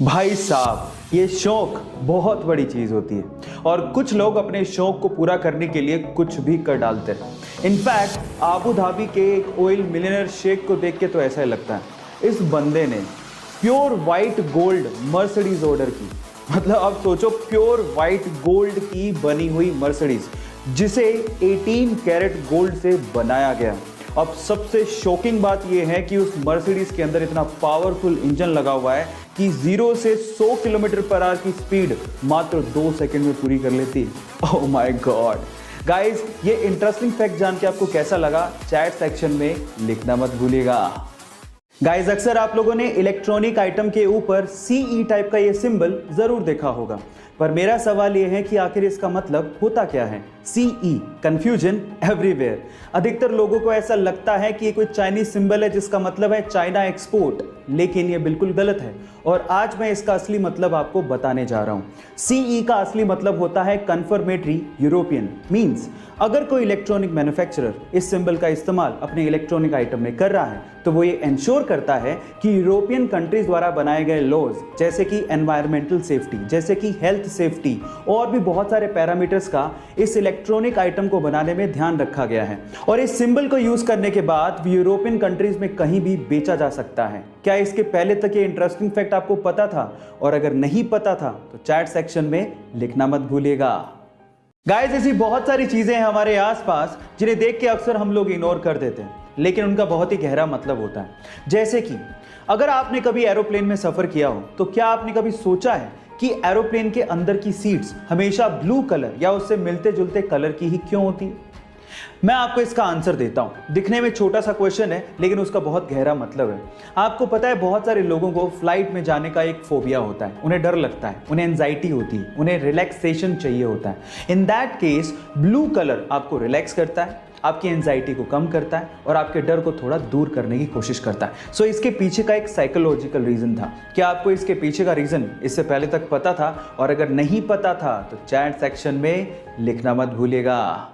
भाई साहब, ये शौक बहुत बड़ी चीज़ होती है और कुछ लोग अपने शौक को पूरा करने के लिए कुछ भी कर डालते हैं। इनफैक्ट आबू धाबी के एक ऑयल मिलियनर शेख को देख के तो ऐसा ही लगता है इस बंदे ने pure white gold Mercedes order की। मतलब अब सोचो, प्योर वाइट गोल्ड की बनी हुई मर्सिडीज जिसे 18 कैरेट गोल्ड से बनाया गया। अब सबसे शॉकिंग बात यह है कि उस मर्सिडीज के अंदर इतना पावरफुल इंजन लगा हुआ है कि 0 से 100 किलोमीटर पर आवर की स्पीड मात्र 2 सेकंड में पूरी कर लेती है। ओह माय गॉड गाइस, ये इंटरेस्टिंग फैक्ट जान के आपको कैसा लगा चैट सेक्शन में लिखना मत भूलिएगा। गाइस, अक्सर आप लोगों ने इलेक्ट्रॉनिक आइटम के ऊपर CE टाइप का ये सिंबल जरूर देखा होगा, पर मेरा सवाल ये है कि आखिर इसका मतलब होता क्या है। CE, confusion everywhere. अधिकतर लोगों को ऐसा लगता है कि ये कोई चाइनीज सिंबल है जिसका मतलब है चाइना एक्सपोर्ट, लेकिन ये बिल्कुल गलत है और आज मैं इसका असली मतलब आपको बताने जा रहा हूं। CE का असली मतलब होता है कन्फर्मेटरी यूरोपियन। मींस अगर कोई इलेक्ट्रॉनिक मैन्युफैक्चरर इस सिंबल का इस्तेमाल अपने इलेक्ट्रॉनिक आइटम में कर रहा है तो वो ये इंश्योर करता है कि यूरोपियन कंट्रीज द्वारा बनाए गए लॉज जैसे कि एनवायरमेंटल सेफ्टी, जैसे कि हेल्थ सेफ्टी और भी बहुत सारे पैरामीटर्स का इस इलेक्ट्रॉनिक आइटम को बनाने में ध्यान रखा गया है और इस सिंबल को यूज करने के बाद यूरोपियन कंट्रीज में कहीं भी बेचा जा सकता है। क्या इसके पहले तक ये इंटरेस्टिंग फैक्ट आपको पता था? और अगर नहीं पता था तो चैट सेक्शन में लिखना मत भूलिएगा। गाइस, ऐसी बहुत सारी चीजें हैं हमारे आसपास जिन्हें देख के अक्सर हम लोग इग्नोर कर देते हैं, लेकिन उनका बहुत ही गहरा मतलब होता है। जैसे कि अगर आपने कभी एरोप्लेन में सफर किया हो तो क्या आपने कभी सोचा है कि एरोप्लेन के अंदर की सीट्स हमेशा ब्लू कलर या उससे मिलते जुलते कलर की ही क्यों होती है? मैं आपको इसका आंसर देता हूं। दिखने में छोटा सा क्वेश्चन है लेकिन उसका बहुत गहरा मतलब है। आपको पता है, बहुत सारे लोगों को फ्लाइट में जाने का एक फोबिया होता है, उन्हें डर लगता है, उन्हें एंजाइटी होती है, उन्हें रिलैक्सेशन चाहिए होता है। In that case blue colour आपको रिलैक्स करता है, आपकी एंजाइटी को कम करता है और आपके डर को थोड़ा दूर करने की कोशिश करता है। सो इसके पीछे का एक साइकोलॉजिकल रीजन था। क्या आपको इसके पीछे का रीजन इससे पहले तक पता था? और अगर नहीं पता था तो चैट सेक्शन में लिखना मत भूलिएगा।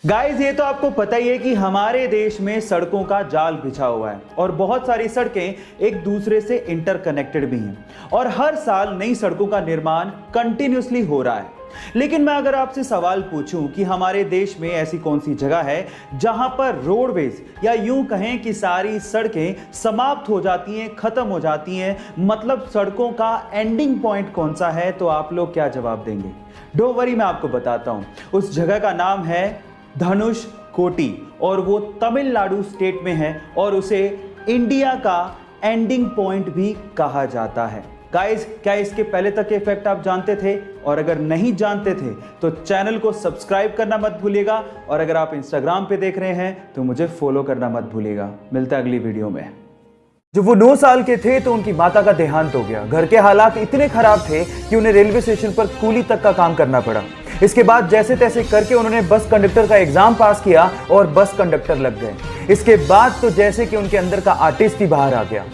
गाइस, ये तो आपको पता ही है कि हमारे देश में सड़कों का जाल बिछा हुआ है और बहुत सारी सड़कें एक दूसरे से इंटरकनेक्टेड भी हैं और हर साल नई सड़कों का निर्माण कंटिन्यूसली हो रहा है। लेकिन मैं अगर आपसे सवाल पूछूं कि हमारे देश में ऐसी कौन सी जगह है जहां पर रोडवेज या यूं कहें कि सारी सड़कें समाप्त हो जाती हैं, खत्म हो जाती हैं, मतलब सड़कों का एंडिंग पॉइंट कौन सा है, तो आप लोग क्या जवाब देंगे? डोंट वरी, मैं आपको बताता हूं। उस जगह का नाम है धनुषकोटी और वो तमिलनाडु स्टेट में है और उसे इंडिया का एंडिंग पॉइंट भी कहा जाता है। गाइस, क्या इसके पहले तक के फैक्ट आप जानते थे? और अगर नहीं जानते थे तो चैनल को सब्सक्राइब करना मत भूलिएगा और अगर आप इंस्टाग्राम पे देख रहे हैं तो मुझे फॉलो करना मत भूलिएगा। मिलता है अगली वीडियो में। जब वो 9 साल के थे तो उनकी माता का देहांत हो गया। घर के हालात इतने खराब थे कि उन्हें रेलवे स्टेशन पर कूली तक का काम करना पड़ा। इसके बाद जैसे तैसे करके उन्होंने बस कंडक्टर का एग्जाम पास किया और बस कंडक्टर लग गए। इसके बाद तो जैसे कि उनके अंदर का आर्टिस्ट ही बाहर आ गया।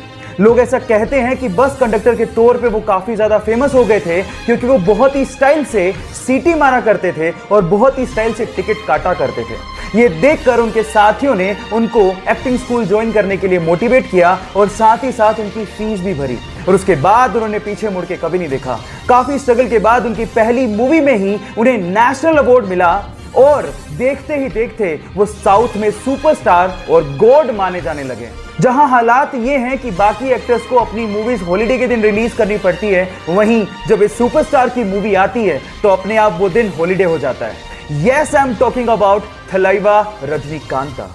लोग ऐसा कहते हैं कि बस कंडक्टर के तौर पे वो काफी ज्यादा फेमस हो गए थे क्योंकि वो बहुत ही स्टाइल से सीटी मारा करते थे और बहुत ही स्टाइल से टिकट काटा करते थे। ये देखकर उनके साथियों ने उनको एक्टिंग स्कूल ज्वाइन करने के लिए मोटिवेट किया और साथ ही साथ उनकी फीस भी भरी और उसके बाद उन्होंने पीछे मुड़ के कभी नहीं देखा। काफी स्ट्रगल के बाद उनकी पहली मूवी में ही उन्हें नेशनल अवार्ड मिला और देखते ही देखते वो साउथ में सुपरस्टार और गॉड माने जाने लगे। जहां हालात ये हैं कि बाकी एक्टर्स को अपनी मूवीज हॉलिडे के दिन रिलीज करनी पड़ती है, वहीं जब इस सुपरस्टार की मूवी आती है तो अपने आप वो दिन हॉलिडे हो जाता है। Yes, I am talking about Thalaiva रजनीकांता।